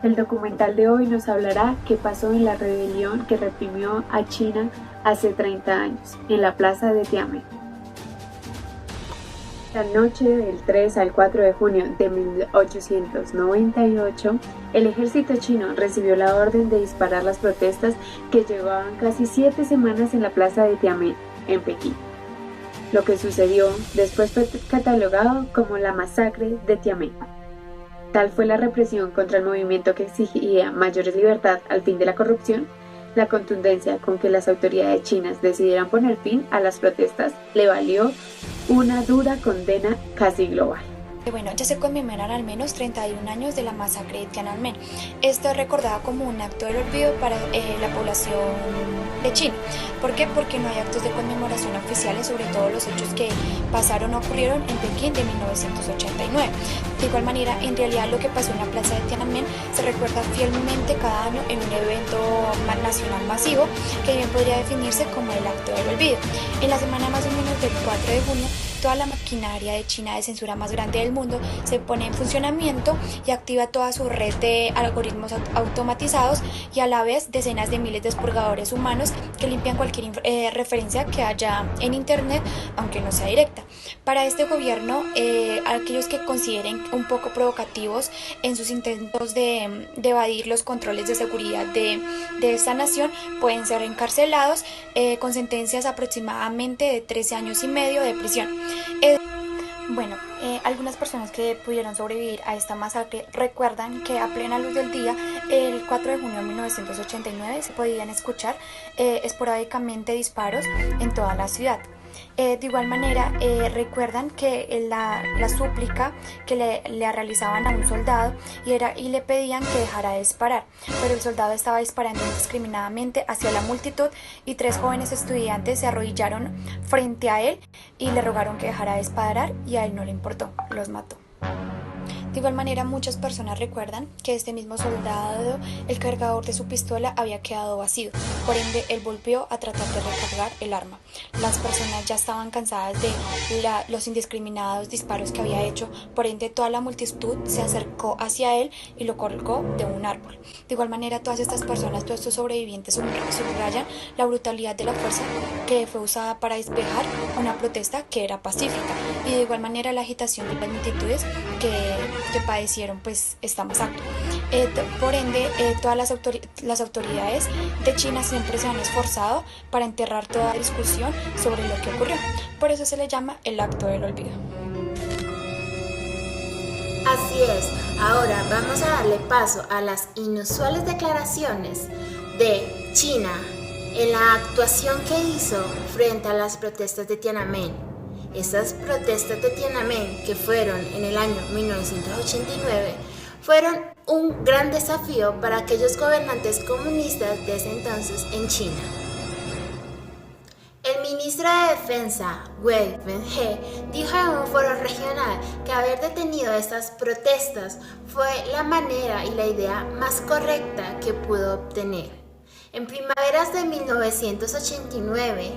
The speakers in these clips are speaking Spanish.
El documental de hoy nos hablará qué pasó en la rebelión que reprimió a China hace 30 años, en la plaza de Tiananmen. La noche del 3 al 4 de junio de 1898, el ejército chino recibió la orden de disparar las protestas que llevaban casi 7 semanas en la plaza de Tiananmen, en Pekín. Lo que sucedió después fue catalogado como la masacre de Tiananmen. Tal fue la represión contra el movimiento que exigía mayores libertad al fin de la corrupción. La contundencia con que las autoridades chinas decidieran poner fin a las protestas le valió una dura condena casi global. Bueno, ya se conmemoran al menos 31 años de la masacre de Tiananmen. Esto es recordado como un acto del olvido para la población de China. ¿Por qué? Porque no hay actos de conmemoración oficiales sobre todos los hechos que pasaron o ocurrieron en Pekín de 1989. De igual manera, en realidad lo que pasó en la plaza de Tiananmen se recuerda fielmente cada año en un evento nacional masivo que bien podría definirse como el acto del olvido. En la semana más o menos del 4 de junio, toda la maquinaria de China de censura más grande del mundo se pone en funcionamiento y activa toda su red de algoritmos automatizados y a la vez decenas de miles de expurgadores humanos que limpian cualquier referencia que haya en internet, aunque no sea directa. Para este gobierno, aquellos que consideren un poco provocativos en sus intentos de evadir los controles de seguridad de esta nación pueden ser encarcelados con sentencias aproximadamente de 13 años y medio de prisión. Bueno, algunas personas que pudieron sobrevivir a esta masacre recuerdan que a plena luz del día, el 4 de junio de 1989, se podían escuchar esporádicamente disparos en toda la ciudad. De igual manera, recuerdan que la súplica que le realizaban a un soldado y le pedían que dejara de disparar, pero el soldado estaba disparando indiscriminadamente hacia la multitud y 3 jóvenes estudiantes se arrodillaron frente a él y le rogaron que dejara de disparar y a él no le importó, los mató. De igual manera, muchas personas recuerdan que este mismo soldado, el cargador de su pistola había quedado vacío, por ende él volvió a tratar de recargar el arma. Las personas ya estaban cansadas de los indiscriminados disparos que había hecho, por ende toda la multitud se acercó hacia él y lo colgó de un árbol. De igual manera, todas estas personas, todos estos sobrevivientes subrayan la brutalidad de la fuerza que fue usada para despejar una protesta que era pacífica y de igual manera la agitación de las multitudes que padecieron pues esta masacre. Por ende, todas las autoridades de China siempre se han esforzado para enterrar toda discusión sobre lo que ocurrió. Por eso se le llama el acto del olvido. Así es, ahora vamos a darle paso a las inusuales declaraciones de China en la actuación que hizo frente a las protestas de Tiananmen. Estas protestas de Tiananmen, que fueron en el año 1989, fueron un gran desafío para aquellos gobernantes comunistas de ese entonces en China. El ministro de Defensa, Wei Wenhe, dijo en un foro regional que haber detenido estas protestas fue la manera y la idea más correcta que pudo obtener. En primaveras de 1989,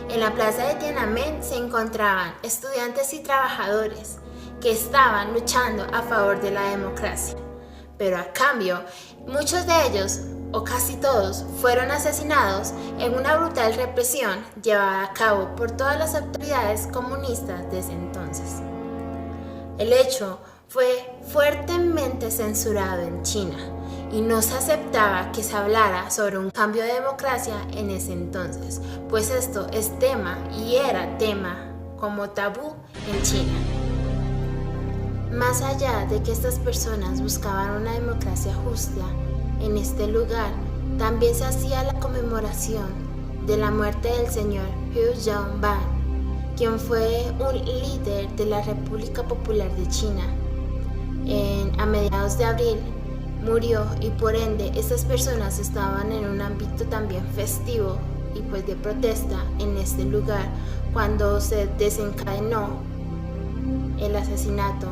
en la plaza de Tiananmen se encontraban estudiantes y trabajadores que estaban luchando a favor de la democracia. Pero a cambio, muchos de ellos, o casi todos, fueron asesinados en una brutal represión llevada a cabo por todas las autoridades comunistas de ese entonces. El hecho fue fuertemente censurado en China y no se aceptaba que se hablara sobre un cambio de democracia en ese entonces, pues esto es tema y era tema como tabú en China. Más allá de que estas personas buscaban una democracia justa, en este lugar también se hacía la conmemoración de la muerte del señor Hu Yaobang, quien fue un líder de la República Popular de China. A mediados de abril murió y por ende estas personas estaban en un ámbito también festivo y pues de protesta en este lugar cuando se desencadenó el asesinato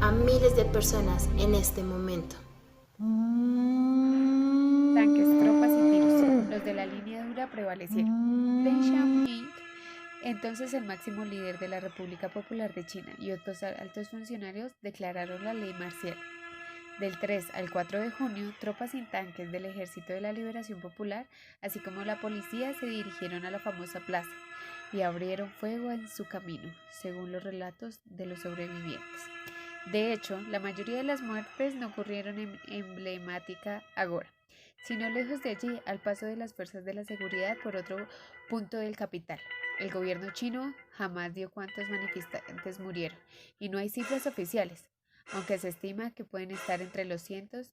a miles de personas en este momento. Tanques, tropas y tiros, los de la línea dura prevalecieron. Deng Xiaoping, entonces el máximo líder de la República Popular de China, y otros altos funcionarios declararon la ley marcial. Del 3 al 4 de junio, tropas sin tanques del Ejército de la Liberación Popular, así como la policía, se dirigieron a la famosa plaza y abrieron fuego en su camino, según los relatos de los sobrevivientes. De hecho, la mayoría de las muertes no ocurrieron en emblemática Agora, sino lejos de allí, al paso de las fuerzas de la seguridad por otro punto del capital. El gobierno chino jamás dio cuántos manifestantes murieron, y no hay cifras oficiales, aunque se estima que pueden estar entre los cientos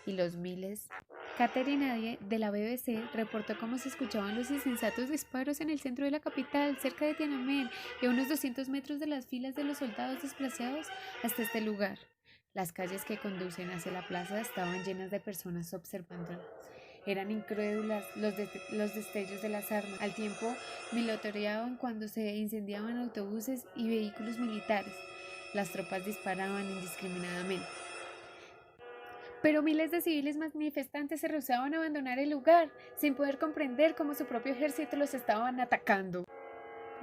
y los miles. Catherine Nadie, de la BBC, reportó cómo se escuchaban los insensatos disparos en el centro de la capital, cerca de Tiananmen, y a unos 200 metros de las filas de los soldados desplazados hasta este lugar. Las calles que conducen hacia la plaza estaban llenas de personas observándolas. Eran incrédulas los destellos de las armas. Al tiempo, militareaban cuando se incendiaban autobuses y vehículos militares. Las tropas disparaban indiscriminadamente. Pero miles de civiles manifestantes se rehusaban a abandonar el lugar, sin poder comprender cómo su propio ejército los estaban atacando.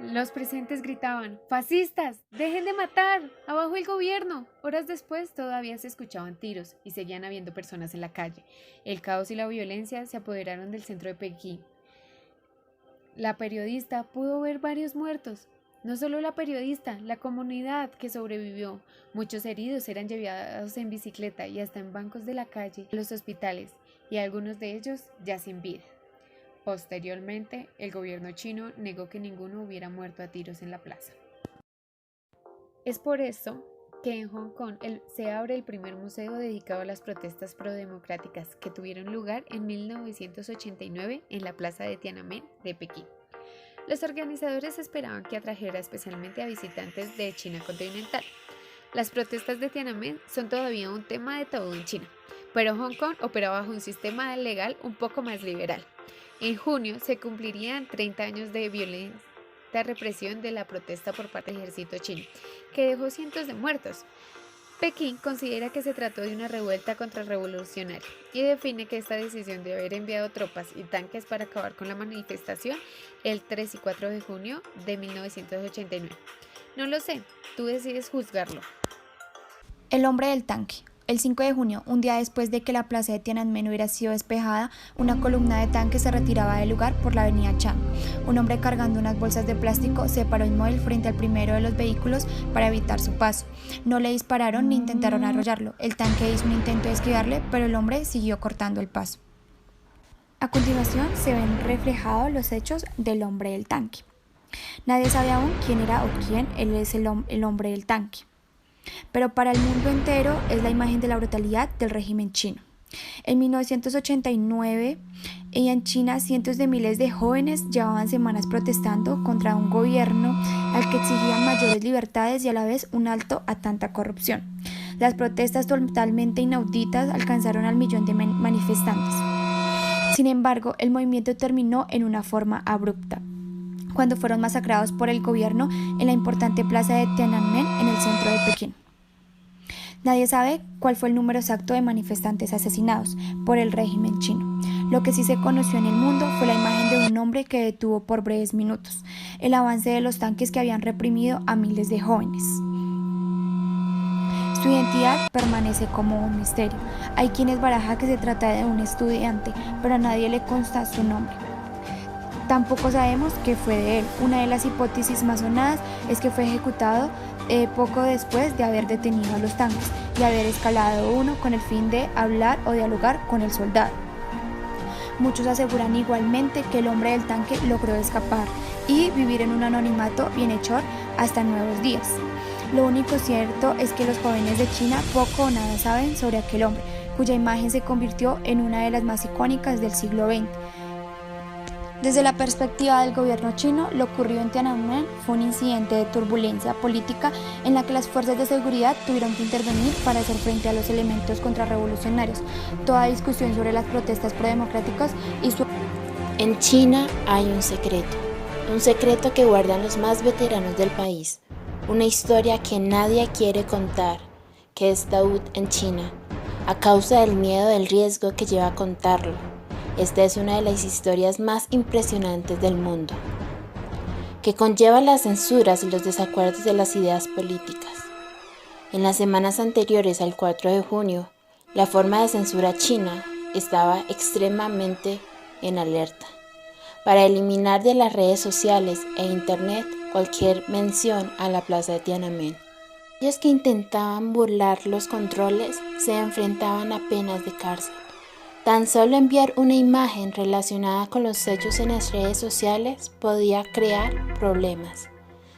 Los presentes gritaban: ¡fascistas! ¡Dejen de matar! ¡Abajo el gobierno! Horas después todavía se escuchaban tiros y seguían habiendo personas en la calle. El caos y la violencia se apoderaron del centro de Pekín. La periodista pudo ver varios muertos. No solo la periodista, la comunidad que sobrevivió. Muchos heridos eran llevados en bicicleta y hasta en bancos de la calle a los hospitales, y algunos de ellos ya sin vida. Posteriormente, el gobierno chino negó que ninguno hubiera muerto a tiros en la plaza. Es por eso que en Hong Kong se abre el primer museo dedicado a las protestas prodemocráticas que tuvieron lugar en 1989 en la plaza de Tiananmen de Pekín. Los organizadores esperaban que atrajera especialmente a visitantes de China continental. Las protestas de Tiananmen son todavía un tema de tabú en China, pero Hong Kong opera bajo un sistema legal un poco más liberal. En junio se cumplirían 30 años de violenta represión de la protesta por parte del ejército chino, que dejó cientos de muertos. Pekín considera que se trató de una revuelta contrarrevolucionaria y define que esta decisión de haber enviado tropas y tanques para acabar con la manifestación el 3 y 4 de junio de 1989. No lo sé, tú decides juzgarlo. El hombre del tanque. El 5 de junio, un día después de que la plaza de Tiananmen hubiera sido despejada, una columna de tanques se retiraba del lugar por la avenida Chang. Un hombre cargando unas bolsas de plástico se paró inmóvil frente al primero de los vehículos para evitar su paso. No le dispararon ni intentaron arrollarlo. El tanque hizo un intento de esquivarle, pero el hombre siguió cortando el paso. A continuación se ven reflejados los hechos del hombre del tanque. Nadie sabe aún quién era o quién es el hombre del tanque. Pero para el mundo entero es la imagen de la brutalidad del régimen chino. En 1989, en China, cientos de miles de jóvenes llevaban semanas protestando contra un gobierno al que exigían mayores libertades y a la vez un alto a tanta corrupción. Las protestas totalmente inauditas alcanzaron al 1.000.000 de manifestantes. Sin embargo, el movimiento terminó en una forma abrupta, cuando fueron masacrados por el gobierno en la importante plaza de Tiananmen en el centro de Pekín. Nadie sabe cuál fue el número exacto de manifestantes asesinados por el régimen chino. Lo que sí se conoció en el mundo fue la imagen de un hombre que detuvo por breves minutos el avance de los tanques que habían reprimido a miles de jóvenes. Su identidad permanece como un misterio. Hay quienes barajan que se trata de un estudiante, pero a nadie le consta su nombre. Tampoco sabemos qué fue de él. Una de las hipótesis más sonadas es que fue ejecutado poco después de haber detenido a los tanques y haber escalado uno con el fin de hablar o dialogar con el soldado. Muchos aseguran igualmente que el hombre del tanque logró escapar y vivir en un anonimato bienhechor hasta nuevos días. Lo único cierto es que los jóvenes de China poco o nada saben sobre aquel hombre, cuya imagen se convirtió en una de las más icónicas del siglo XX. Desde la perspectiva del gobierno chino, lo ocurrido en Tiananmen fue un incidente de turbulencia política en la que las fuerzas de seguridad tuvieron que intervenir para hacer frente a los elementos contrarrevolucionarios. Toda discusión sobre las protestas prodemocráticas y su... En China hay un secreto que guardan los más veteranos del país, una historia que nadie quiere contar, que es tabú en China, a causa del miedo del riesgo que lleva a contarlo. Esta es una de las historias más impresionantes del mundo, que conlleva las censuras y los desacuerdos de las ideas políticas. En las semanas anteriores al 4 de junio, La forma de censura china estaba extremadamente en alerta para eliminar de las redes sociales e internet cualquier mención a la plaza de Tiananmen. Aquellos que intentaban burlar los controles se enfrentaban a penas de cárcel. Tan solo enviar una imagen relacionada con los hechos en las redes sociales podía crear problemas.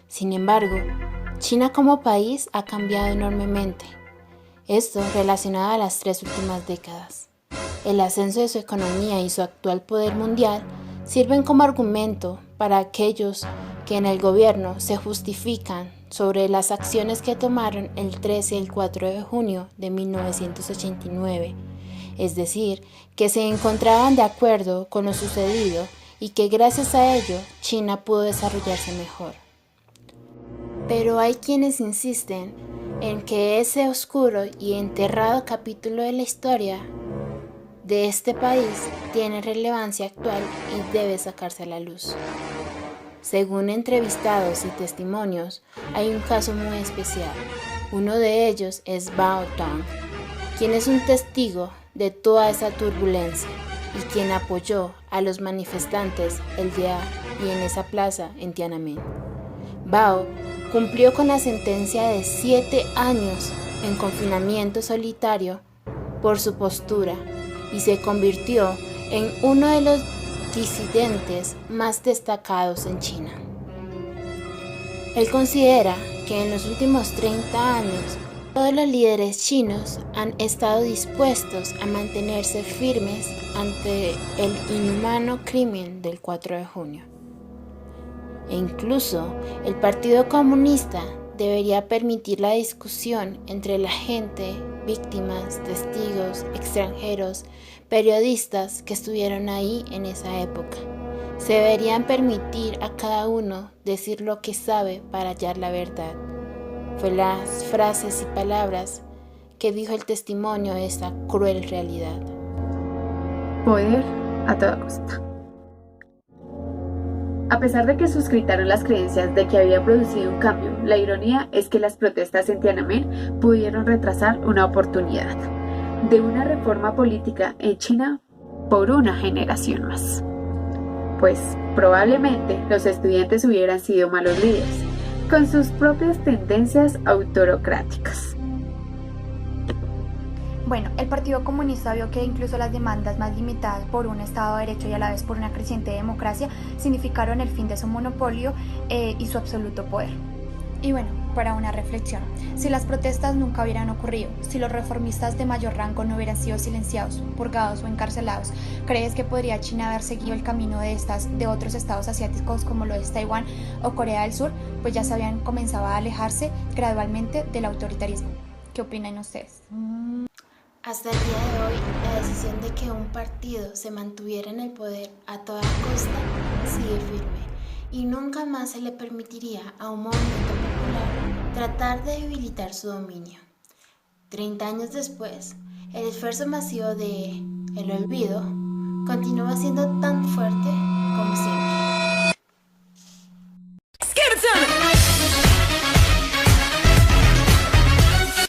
Sin embargo, China como país ha cambiado enormemente. Esto relacionado a las 3 últimas décadas. El ascenso de su economía y su actual poder mundial sirven como argumento para aquellos que en el gobierno se justifican sobre las acciones que tomaron el 13 y el 4 de junio de 1989, es decir, que se encontraban de acuerdo con lo sucedido y que gracias a ello China pudo desarrollarse mejor. Pero hay quienes insisten en que ese oscuro y enterrado capítulo de la historia de este país tiene relevancia actual y debe sacarse a la luz. Según entrevistados y testimonios, hay un caso muy especial. Uno de ellos es Bao Tong, quien es un testigo de toda esa turbulencia y quien apoyó a los manifestantes el día y en esa plaza en Tiananmen. Bao cumplió con la sentencia de 7 años en confinamiento solitario por su postura y se convirtió en uno de los disidentes más destacados en China. Él considera que en los últimos 30 años todos los líderes chinos han estado dispuestos a mantenerse firmes ante el inhumano crimen del 4 de junio. E incluso el Partido Comunista debería permitir la discusión entre la gente, víctimas, testigos, extranjeros, periodistas que estuvieron ahí en esa época. Se deberían permitir a cada uno decir lo que sabe para hallar la verdad. Fue las frases y palabras que dijo el testimonio de esta cruel realidad. Poder a toda costa. A pesar de que suscritaron las creencias de que había producido un cambio, la ironía es que las protestas en Tiananmen pudieron retrasar una oportunidad de una reforma política en China por una generación más. Pues probablemente los estudiantes hubieran sido malos líderes, con sus propias tendencias autocráticas. Bueno, el Partido Comunista vio que incluso las demandas más limitadas por un Estado de Derecho y a la vez por una creciente democracia significaron el fin de su monopolio y su absoluto poder. Y bueno, para una reflexión, si las protestas nunca hubieran ocurrido, si los reformistas de mayor rango no hubieran sido silenciados, purgados o encarcelados, ¿crees que podría China haber seguido el camino de otros estados asiáticos como lo es Taiwán o Corea del Sur? Pues ya se habían comenzado a alejarse gradualmente del autoritarismo. ¿Qué opinan ustedes? Hasta el día de hoy, la decisión de que un partido se mantuviera en el poder a toda costa sigue firme y nunca más se le permitiría a un movimiento popular tratar de debilitar su dominio. 30 años después, el esfuerzo masivo de el olvido continúa siendo tan fuerte como siempre.